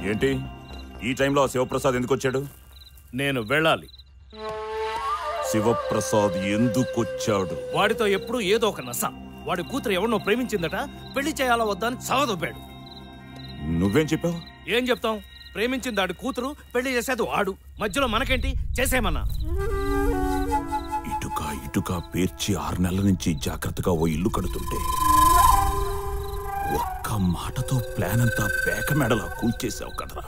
ఏంటి ఈ టైంలో శివప్రసాద్ ఎందుకు వచ్చాడు? నేను వెళ్ళాలి. శివప్రసాద్ ఎందుకు వచ్చాడు? వాడితో ఎప్పుడు ఏదో ఒక నస. వాడి కూతురు ఎవరినో ప్రేమించిందట, పెళ్లి చేయాలా వద్దా అని సవదొప్పాడు. నువ్వేం చెప్పావు? ఏం చెప్తాం? ప్రేమించింది వాడి కూతురు, పెళ్లి చేసేది వాడు. మధ్యలో మనకేంటి? చేసేమన్నా. ఇటుక పేర్చి 6 నెలల నుంచి జాగ్రత్తగా ఓ ఇల్లు కడుతుంటే ఒక్క మాటతో ప్లాన్ అంతా పేక మెడలా కూల్చేసావు కదరా.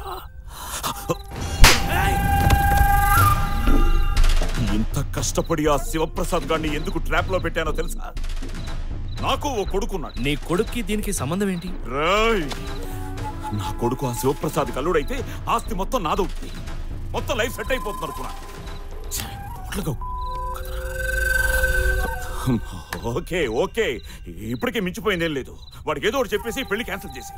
ఇంత కష్టపడి ఆ శివప్రసాద్ గారిని ఎందుకు ట్రాప్ లో పెట్టానో తెలుసా? నాకు ఓ కొడుకున్నాడు. నీ కొడుక్కి దీనికి సంబంధం ఏంటి? నా కొడుకు ఆ శివప్రసాద్ కల్లుడైతే ఆస్తి మొత్తం నాదవుతుంది. మొత్తం లైఫ్ సెట్ అయిపోతుంది అనుకున్నా. ఓకే ఓకే, ఇప్పటికే మించిపోయిందేం లేదు. వాడికి ఏదో ఒకటి చెప్పేసి పెళ్లి క్యాన్సిల్ చేసి.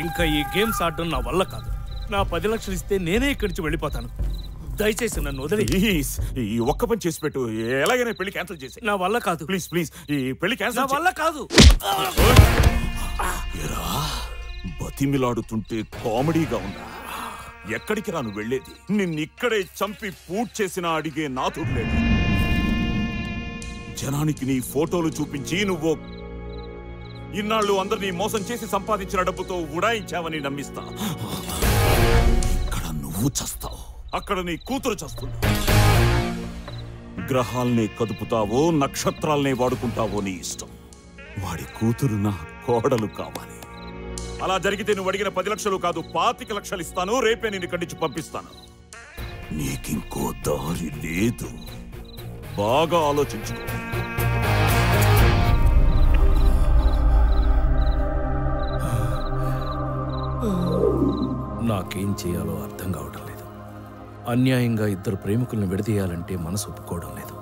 ఇంకా ఈ గేమ్స్ ఆడడం నా వల్ల కాదు. నా 10 లక్షలు ఇస్తే నేనే ఇక్కడి నుంచి వెళ్ళిపోతాను. దయచేసి నన్ను వదిలి ఈ ఒక్క పని చేసి పెట్టు. ఎలాగైనా పెళ్లి క్యాన్సిల్ చేసి. నా వల్ల కాదు. ప్లీజ్ ప్లీజ్, ఈ పెళ్లి క్యాన్సిల్. నా వల్ల కాదు. బతిమిలాడుతుంటే కామెడీగా ఉందా? ఎక్కడికి రాను వెళ్ళేది? నిన్నిక్కడే చంపి పూట్ చేసినా అడిగే నాథుడు లేదు. జనానికి నీ ఫోటోలు చూపించి నువ్వు ఇన్నాళ్ళు అందరినీ మోసం చేసి సంపాదించిన డబ్బుతో ఉడాయించావని నమ్మిస్తా. ఇక్కడ నువ్వు చస్తావు, అక్కడ నీ కూతురు చస్తుంది. గ్రహాల్ని కదుపుతావో నక్షత్రాల్ని వాడుకుంటావో నీ ఇష్టం. వాడి కూతురు నా కోడలు కావాలి. అలా జరిగితే నువ్వు అడిగిన 10 లక్షలు కాదు 25 లక్షలు ఇస్తాను. రేపే నేను ఇక్కడి నుంచి పంపిస్తాను. నీకింకో దారి లేదు. బాగా ఆలోచించుకో. నాకేం చేయాలో అర్థం కావడం లేదు. అన్యాయంగా ఇద్దరు ప్రేమికులను విడదీయాలంటే మనసు ఒప్పుకోవడం లేదు.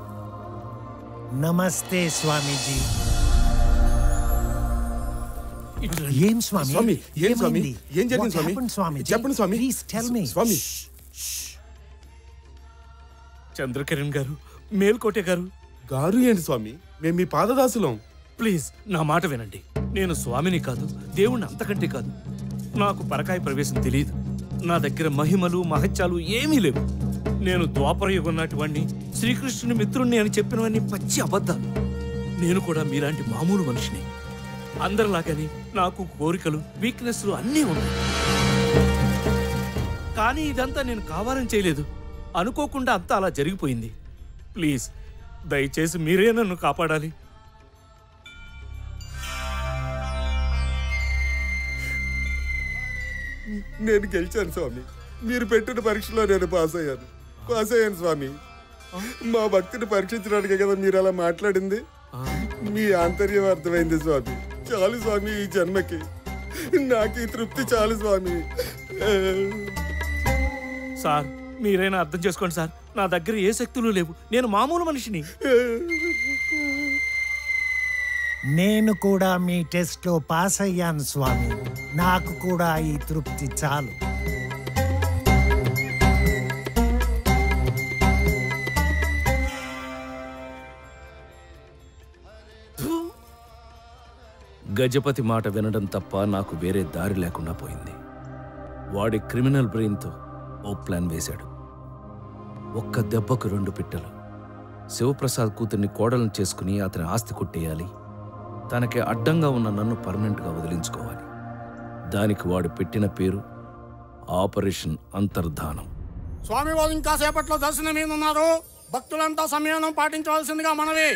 నమస్తే స్వామీజీ. ఏం స్వామి? ఏం స్వామి? ఏం జరిగింది స్వామి? చెప్పండి Swami. Please tell me. Swami. Chandrakiran garu, Melkote గారు. గారు ఏంటి స్వామి? మేము మీ పాదదాసులం. ప్లీజ్ నా మాట వినండి. నేను స్వామిని కాదు, దేవుణ్ణి అంతకంటే కాదు. నాకు పరకాయ ప్రవేశం తెలియదు. నా దగ్గర మహిమలు మహత్యాలు ఏమీ లేవు. నేను ద్వాపర యుగం నాటి వాణ్ణి, శ్రీకృష్ణుని మిత్రుణ్ణి అని చెప్పినవన్నీ పచ్చి అబద్ధాలు. నేను కూడా మీలాంటి మామూలు మనిషిని. అందరిలాగానే నాకు కోరికలు, వీక్నెస్లు అన్నీ ఉన్నాయి. కానీ ఇదంతా నేను కావాలని చేయలేదు. అనుకోకుండా అంతా అలా జరిగిపోయింది. ప్లీజ్ దయచేసి మీరే నన్ను కాపాడాలి. నేను గెలిచాను స్వామి. మీరు పెట్టిన పరీక్షలో నేను పాస్ అయ్యాను స్వామి. మా భక్తిని పరీక్షించడానికే కదా మీరు అలా మాట్లాడింది. మీ ఆంతర్యం అర్థమైంది స్వామి. చాలు స్వామి, ఈ జన్మకి నాకు ఈ తృప్తి చాలు స్వామి. సార్ మీరైనా అర్థం చేసుకోండి సార్. నా దగ్గర ఏ శక్తులు లేవు. నేను మామూలు మనిషిని. నేను కూడా మీ టెస్ట్ లో పాస్ అయ్యాను స్వామి. నాకు కూడా ఈ తృప్తి చాలు. గజపతి మాట వినడం తప్ప నాకు వేరే దారి లేకుండా పోయింది. వాడి క్రిమినల్ బ్రెయిన్తో ఓ ప్లాన్ వేశాడు. ఒక్క దెబ్బకు 2 పిట్టలు. శివప్రసాద్ కూతుర్ని కోడలను చేసుకుని అతని ఆస్తి కొట్టేయాలి. తనకి అడ్డంగా ఉన్న నన్ను పర్మనెంట్గా వదిలించుకోవాలి. దానికి వాడు పెట్టిన పేరు ఆపరేషన్ అంతర్ధానం. స్వామి వారు ఇంకా సేపట్లో దర్శనం మీద ఉన్నారు. భక్తులంతా సంయమనం పాటించవలసిందిగా మనవి.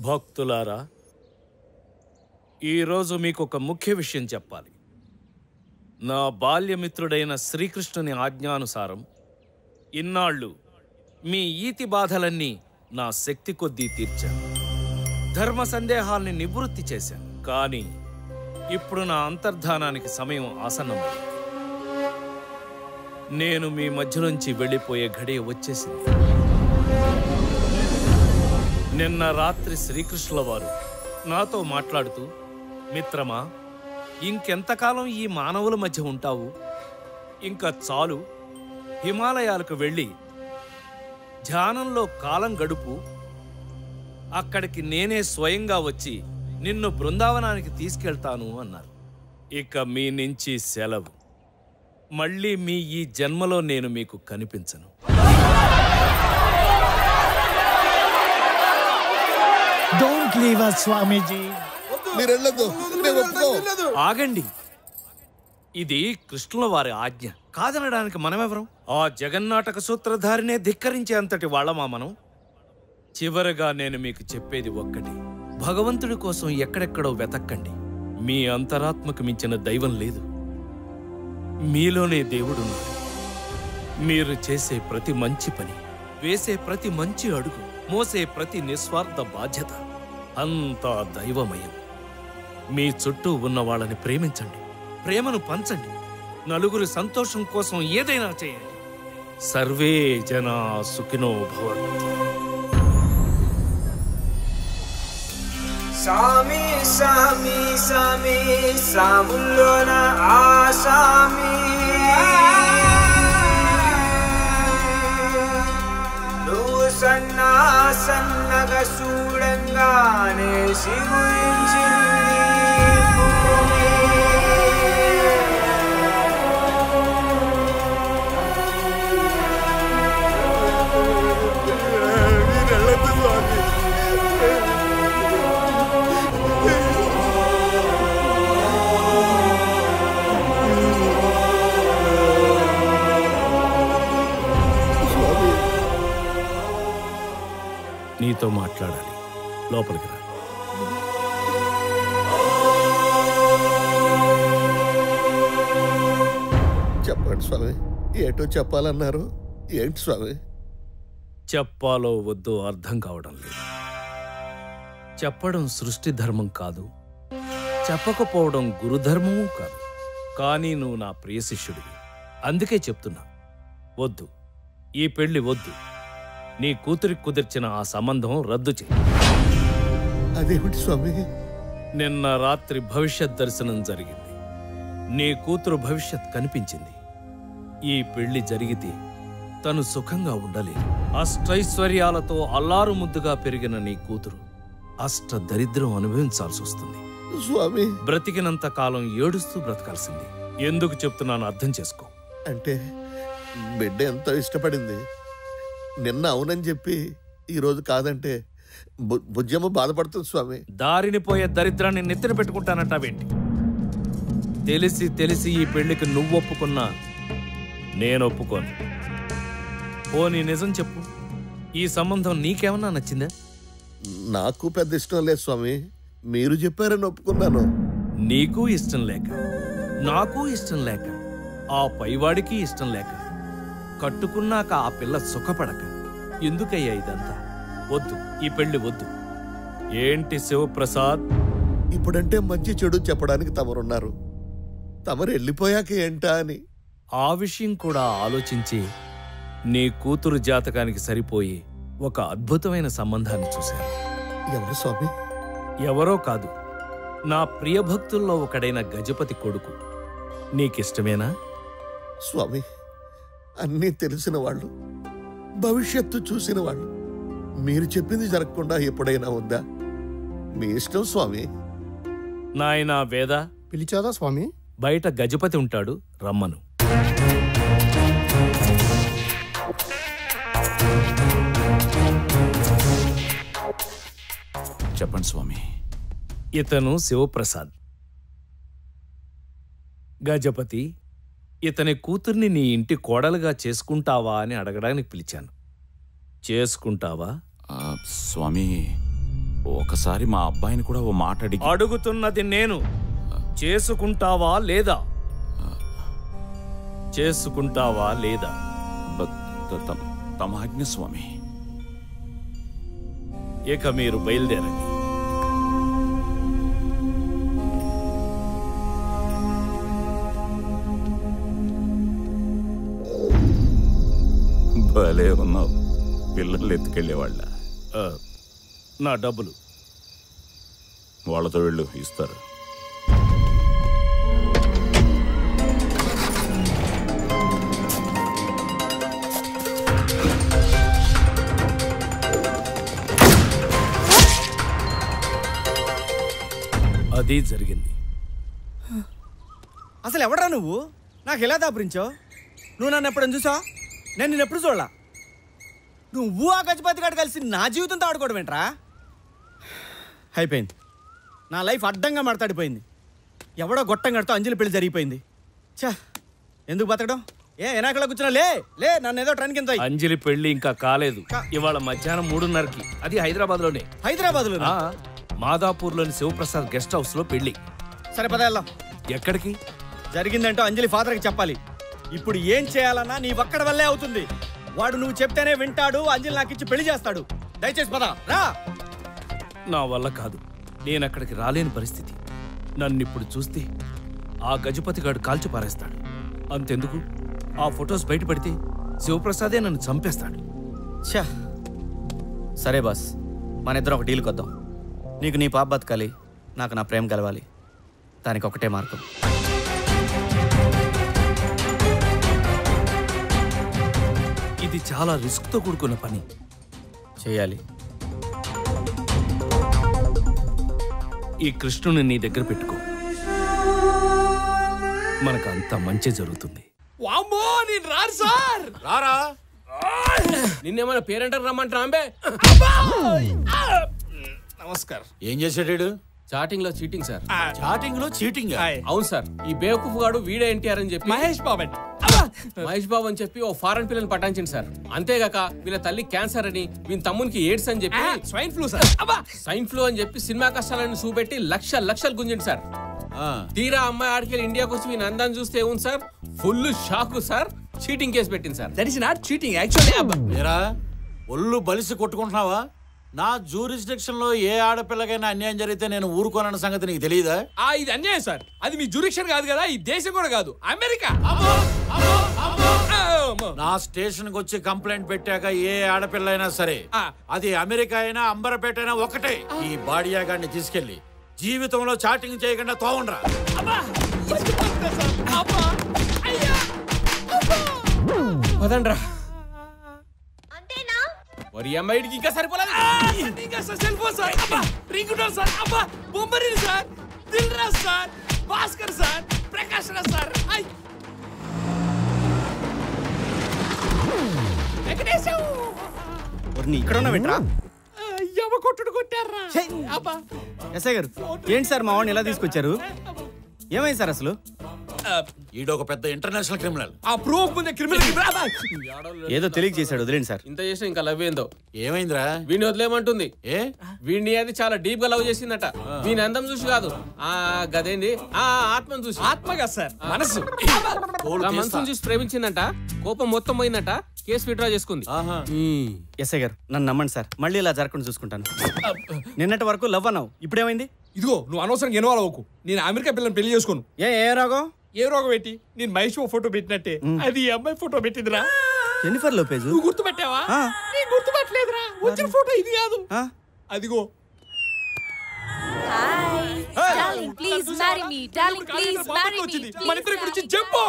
భక్తులారా, ఈరోజు మీకు ఒక ముఖ్య విషయం చెప్పాలి. నా బాల్యమిత్రుడైన శ్రీకృష్ణుని ఆజ్ఞానుసారం ఇన్నాళ్ళు మీ ఈతి బాధలన్నీ నా శక్తి కొద్దీ తీర్చాను. ధర్మ సందేహాల్ని నివృత్తి చేశాను. కానీ ఇప్పుడు నా అంతర్ధానానికి సమయం ఆసన్నమైంది. నేను మీ మధ్యలోంచి వెళ్ళిపోయే గడియ వచ్చేసింది. నిన్న రాత్రి శ్రీకృష్ణుల వారు నాతో మాట్లాడుతూ, మిత్రమా, ఇంకెంతకాలం ఈ మానవుల మధ్య ఉంటావు? ఇంకా చాలు, హిమాలయాలకు వెళ్ళి ధ్యానంలో కాలం గడుపు. అక్కడికి నేనే స్వయంగా వచ్చి నిన్ను బృందావనానికి తీసుకెళ్తాను అన్నారు. ఇక మీ నుంచి సెలవు. మళ్ళీ మీ ఈ జన్మలో నేను మీకు కనిపించను. డోంట్ లీవ్ us, స్వామీజీ. మీరు వెళ్ళొద్దు, మేము ఒప్పుకోం. ఆగండి, ఇది కృష్ణుల వారి ఆజ్ఞ. కాదనడానికి మనమెవరం? ఆ జగన్నాటక సూత్రధారినే ధిక్కరించే అంతటి వాళ్ళమా మనం? చివరగా నేను మీకు చెప్పేది ఒక్కటి, భగవంతుడి కోసం ఎక్కడెక్కడో వెతక్కండి. మీ అంతరాత్మకు మించిన దైవం లేదు, మీలోనే దేవుడున్నాడు. మీరు చేసే ప్రతి మంచి పని, వేసే ప్రతి మంచి అడుగు, మోసే ప్రతి నిస్వార్థ బాధ్యత అంతా దైవమయం. మీ చుట్టూ ఉన్న వాళ్ళని ప్రేమించండి, ప్రేమను పంచండి, నలుగురి సంతోషం కోసం ఏదైనా చేయండి. సర్వే జనా సుఖినో భవంతు. సామి సామి సామి సాముల్లోన ఆసామి నువ్వు సన్నా సన్నగా చూడంగానే సిగురించింది భూమి. మీరు వెళ్ళొద్దు స్వామి. నీతో మాట్లాడాలి, లోపలికి రా. చెప్పండి స్వామి, ఏటో చెప్పాలన్నారు. ఏంటి స్వామి? చెప్పాలో వద్దో అర్థం కావడం లేదు. చెప్పడం సృష్టి ధర్మం కాదు, చెప్పకపోవడం గురుధర్మము కాదు. కానీ నువ్వు నా ప్రియ శిష్యుడివి, అందుకే చెప్తున్నా. వద్దు, ఈ పెళ్లి వద్దు. నీ కూతురికి కుదిర్చిన ఆ సంబంధం రద్దు చేయి. అదేమిటి స్వామి? నిన్న రాత్రి భవిష్యత్ దర్శనం జరిగింది. నీ కూతురు భవిష్యత్ కనిపించింది. ఈ పెళ్లి జరిగితే తను సుఖంగా ఉండలేదు. అష్టైశ్వర్యాలతో అల్లారు ముద్దుగా పెరిగిన నీ కూతురు అష్ట దరిద్రం అనుభవించాల్సి వస్తుంది. స్వామి, బ్రతికినంత కాలం ఏడుస్తూ బ్రతకాల్సింది. ఎందుకు చెప్తున్నాను అర్థం చేసుకో. అంటే బిడ్డ ఎంతో ఇష్టపడింది. నిన్న అవునని చెప్పి ఈరోజు కాదంటే బుజ్జమ్మ బాధపడుతుంది స్వామి. దారిని పోయే దరిద్రాన్ని నెత్తిన పెట్టుకుంటానంటావేంటి? తెలిసి తెలిసి ఈ పెళ్లికి నువ్వు ఒప్పుకున్నా నేను ఒప్పుకోను. పోనీ నిజం చెప్పు, ఈ సంబంధం నీకేమన్నా నచ్చిందా? నాకు పెద్ద ఇష్టం లేదు స్వామి. మీరు చెప్పారని ఒప్పుకున్నాను. నీకు ఇష్టం లేక, నాకు ఇష్టం లేక, ఆ పైవాడికి ఇష్టం లేక, కట్టుకున్నాక ఆ పిల్ల సుఖపడక ఎందుకయ్యా ఇదంతా? వద్దు, ఈ పెళ్లి వద్దు. ఏంటి శివప్రసాద్? ఇప్పుడంటే మంచి చెడు చెప్పడానికి తమరున్నారు. తమరు వెళ్ళిపోయాక ఏంటా అని. ఆ విషయం కూడా ఆలోచించి నీ కూతురు జాతకానికి సరిపోయి ఒక అద్భుతమైన సంబంధాన్ని చూశాను. ఎవరు స్వామి? ఎవరో కాదు, నా ప్రియభక్తుల్లో ఒకడైన గజపతి కొడుకు. నీకిష్టమేనా? స్వామి, అన్నీ తెలిసిన వాళ్ళు, భవిష్యత్తు చూసిన వాళ్ళు, మీరు చెప్పింది జరగకుండా ఎప్పుడైనా ఉందా? మీ ఇష్టం స్వామి. నాయనా వేద, పిలిచాదా స్వామి? బయట గజపతి ఉంటాడు, రమ్మను. చెప్పండి స్వామి. ఇతను శివప్రసాద్. గజపతి, ఇతని కూతుర్ని నీ ఇంటి కోడలుగా చేసుకుంటావా అని అడగడానికి పిలిచాను. చేసుకుంటావా? స్వామి, ఒకసారి మా అబ్బాయిని కూడా ఓ మాట అడిగి. అడుగుతున్నది నేను. చేసుకుంటావా లేదా? చేసుకుంటావా లేదా? తమ ఆజ్ఞ స్వామి. ఇక మీరు బయలుదేరండి. భలే ఉన్నావు. పిల్లల్ని ఎత్తుకెళ్ళేవాళ్ళ. నా డబ్బులు వాళ్ళతో వెళ్ళు, ఇస్తారు. అది జరిగింది. అసలు ఎవడరా నువ్వు? నాకు ఎలా దాపురించావు? నువ్వు నన్ను ఎప్పుడైనా చూసావు? నేను నిన్ను ఎప్పుడు చూడలా. నువ్వు ఆ గజపతి గారు కలిసి నా జీవితంతో ఆడుకోవడం ఏంట్రా? అయిపోయింది. నా లైఫ్ అడ్డంగా మాట్లాడిపోయింది. ఎవడో గొట్టం గడితో అంజలి పెళ్లి జరిగిపోయింది. చా, ఎందుకు బతకడం? ఎనాకలా కూర్చున్నా లే లే, నన్ను ఏదో ట్రైన్ కింద. అంజలి పెళ్లి ఇంకా కాలేదు. ఇవాళ మధ్యాహ్నం 3:30కి. అది హైదరాబాద్లోనే. హైదరాబాద్లో మాదాపూర్లోని శివప్రసాద్ గెస్ట్ హౌస్ లో పెళ్లి. సరే పద వెళ్దాం. ఎక్కడికి? జరిగిందంటో అంజలి ఫాదర్కి చెప్పాలి. ఇప్పుడు ఏం చేయాలన్నా నీ ఒక్కడి వల్లే అవుతుంది. వాడు నువ్వు చెప్తేనే వింటాడు. అంజలి నాకు ఇచ్చి పెళ్లి చేస్తాడు. దయచేసి పద రా. నా వల్ల కాదు, నేను అక్కడికి రాలేని పరిస్థితి. నన్ను ఇప్పుడు చూస్తే ఆ గజపతి గాడు కాల్చి పారేస్తాడు. అంతెందుకు, ఆ ఫొటోస్ బయటపడితే శివప్రసాదే నన్ను చంపేస్తాడు. ఛా, సరే బాస్, మన ఇద్దరం ఒక డీల్కి వద్దాం. నీకు నీ పాప బతకాలి, నాకు నా ప్రేమ కలవాలి. దానికి ఒకటే మార్గం. ఇది చాలా రిస్క్తో కూడుకున్న పని. చేయాలి. ఈ కృష్ణుని నీ దగ్గర పెట్టుకో, మనకు అంత మంచి జరుగుతుంది. వామ్మో, నేను రారు సార్. రారా, నిన్నేమైనా పేరెంటర్ రమ్మంటారా? అంబే నమస్కార్. ఏం చేసాడు? చాటింగ్ లో చీటింగ్ సార్. చాటింగ్ లో చీటింగ్? అవును సార్. ఈ బేవకూఫ్ గాడు వీడే ఎన్టీఆర్ అని చెప్పి మహేష్ బాబు అని చెప్పి ఓ ఫారెన్ పిల్లని పటాయించింది సార్. అంతేగాక వీళ్ళ తల్లి క్యాన్సర్ అని, వీళ్ళ తమ్మునికి ఎయిడ్స్ అని చెప్పి swine flu sir. Swine flu అని చెప్పి సినిమా కష్టాలను చూపెట్టి లక్షలు గుంజింది సార్. తీరా అమ్మాయి ఆడికెళ్ళి ఇండియాకి వచ్చి వీళ్ళ అందాన్ని చూస్తే ఏముంది sir, full shock sir. Cheating case పెట్టింది sir. That is not cheating actually. ఒళ్ళు బలిసి కొట్టుకుంటున్నావా? నా జ్యూరిస్డిక్షన్ లో ఏ ఆడపిల్లకైనా అన్యాయం జరిగితే నేను ఊరుకోనన్న సంగతి నీకు తెలియదా? ఇది అన్యాయం సార్. అది మీ జ్యూరిక్షన్ కాదు కదా, ఈ దేశం కూడా కాదు, అమెరికా. నా స్టేషన్ కి వచ్చి కంప్లైంట్ పెట్టాక ఏ ఆడపిల్ల అయినా సరే, అది అమెరికా అయినా అంబరపేట అయినా ఒకటే, ఈ బాడియా గాడిని తీసుకెళ్లి జీవితంలో చాటింగ్ చేయకుండా తోవండ్రా. వదండ్రా. మరి అమ్మాయికి ఇంకా సరిపోలేదు. Cell phone sir, ring tone sir, Bommarillu sir, Dil Raj sir, Bhaskar sir, Prakash Raj sir. ఇక్కడ ఉన్న వింటరా? కొట్టుడు కొట్టారా? ఎస్ఐ గారు, ఏంటి సార్ మా వాడిని ఎలా తీసుకొచ్చారు? ఏమైంది సార్ అసలు? ఈడొక పెద్ద ఇంటర్నేషనల్ క్రిమినల్. ఆ ప్రూఫ్ ముందే క్రిమినల్ ఏదో తెలియక చేశాడు, వదిలేండి సార్. ఇంత చేసిన ఇంకా లవ్ ఏందో. ఏమైందిరా? వీడిని వదిలేమంటుంది. ఏ వీడిని అది చాలా డీప్ గా లవ్ చేసిందట. వీని అందం చూసి కాదు, ఆ గదేంది, ఆ ఆత్మను చూసి. ఆత్మగా సార్, మనసు. మనసును చూసి ప్రేమించిందట. కోపం మొత్తం పోయిందట. కేసు విత్డ్రా చేసుకుంది. ఎస్ఐ గారు, నన్ను నమ్మండి సార్, మళ్ళీ ఇలా జరగకుండా చూసుకుంటాను. నిన్నటి వరకు లవ్ అన్నావు, ఇప్పుడేమైంది? ఇదిగో, నువ్వు అనవసరంగా ఇన్వాల్వ్ అవ్వకు. నేను అమెరికా పిల్లని పెళ్లి చేసుకోను. ఏ రోగం? ఏ రోగం పెట్టి? నేను మహేష్ ఫోటో పెట్టినట్టే అది ఈ అమ్మాయి ఫోటో పెట్టిందిరా. Jennifer Lopez. నువ్వు గుర్తుపెట్టావా? నీ గుర్తుపెట్టలేదురా. వచ్చిన ఫోటో ఇది కాదు, అదిగో. Darling, please marry me. Darling, please marry me. మన ఇద్దరి గురించి చెప్పు.